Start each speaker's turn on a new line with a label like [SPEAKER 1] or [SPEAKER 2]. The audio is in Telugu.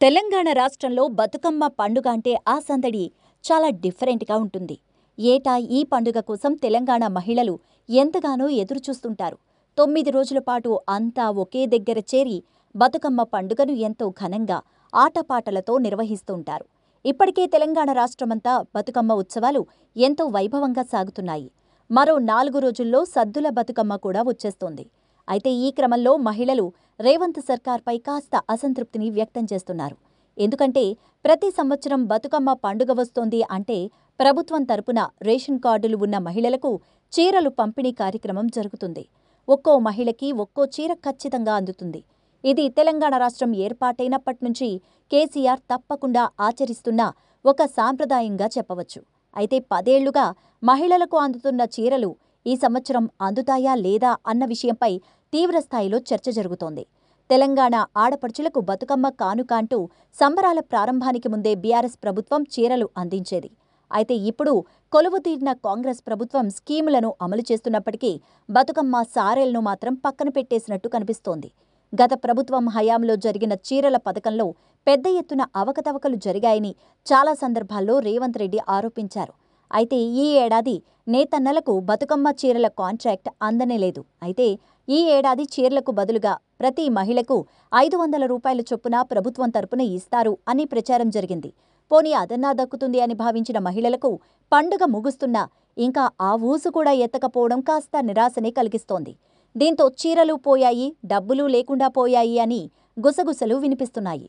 [SPEAKER 1] తెలంగాణ రాష్ట్రంలో బతుకమ్మ పండుగ అంటే ఆ సందడి చాలా డిఫరెంట్గా ఉంటుంది. ఏటా ఈ పండుగ కోసం తెలంగాణ మహిళలు ఎంతగానో ఎదురుచూస్తుంటారు. 9 రోజుల పాటు అంతా ఒకే దగ్గర చేరి బతుకమ్మ పండుగను ఎంతో ఘనంగా ఆటపాటలతో నిర్వహిస్తుంటారు. ఇప్పటికే తెలంగాణ రాష్ట్రమంతా బతుకమ్మ ఉత్సవాలు ఎంతో వైభవంగా సాగుతున్నాయి. మరో 4 రోజుల్లో సద్దుల బతుకమ్మ కూడా వచ్చేస్తోంది. అయితే ఈ క్రమంలో మహిళలు రేవంత్ సర్కార్పై కాస్త అసంతృప్తిని వ్యక్తం చేస్తున్నారు. ఎందుకంటే ప్రతి సంవత్సరం బతుకమ్మ పండుగ వస్తోంది అంటే ప్రభుత్వం తరపున రేషన్ కార్డులు ఉన్న మహిళలకు చీరలు పంపిణీ కార్యక్రమం జరుగుతుంది. ఒక్కో మహిళకి ఒక్కో చీర ఖచ్చితంగా అందుతుంది. ఇది తెలంగాణ రాష్ట్రం ఏర్పాటైనప్పట్నుంచి కేసీఆర్ తప్పకుండా ఆచరిస్తున్న ఒక సాంప్రదాయంగా చెప్పవచ్చు. అయితే 10 ఏళ్లుగా మహిళలకు అందుతున్న చీరలు ఈ సంవత్సరం అందుతాయా లేదా అన్న విషయంపై తీవ్రస్థాయిలో చర్చ జరుగుతోంది. తెలంగాణ ఆడపడుచులకు బతుకమ్మ కానుక అంటూ సంబరాల ప్రారంభానికి ముందే బీఆర్ఎస్ ప్రభుత్వం చీరలు అందించేది. అయితే ఇప్పుడు కొలువుతీరిన కాంగ్రెస్ ప్రభుత్వం స్కీములను అమలు చేస్తున్నప్పటికీ బతుకమ్మ సారెలను మాత్రం పక్కన పెట్టేసినట్టు కనిపిస్తోంది. గత ప్రభుత్వం హయాంలో జరిగిన చీరల పథకంలో పెద్ద ఎత్తున అవకతవకలు జరిగాయని చాలా సందర్భాల్లో రేవంత్ రెడ్డి ఆరోపించారు. అయితే ఈ ఏడాది నేతన్నలకు బతుకమ్మ చీరల కాంట్రాక్ట్ అందనేలేదు. అయితే ఈ ఏడాది చీరలకు బదులుగా ప్రతి మహిళకు 500 రూపాయల చొప్పున ప్రభుత్వం తరపున ఇస్తారు అని ప్రచారం జరిగింది. పోనీ అదన్నా దక్కుతుంది అని భావించిన మహిళలకు పండుగ ముగుస్తున్నా ఇంకా ఆ ఊసు కూడా ఎత్తకపోవడం కాస్త నిరాశనే కలిగిస్తోంది. దీంతో చీరలు పోయాయి, డబ్బులు లేకుండా పోయాయి అని గుసగుసలు వినిపిస్తున్నాయి.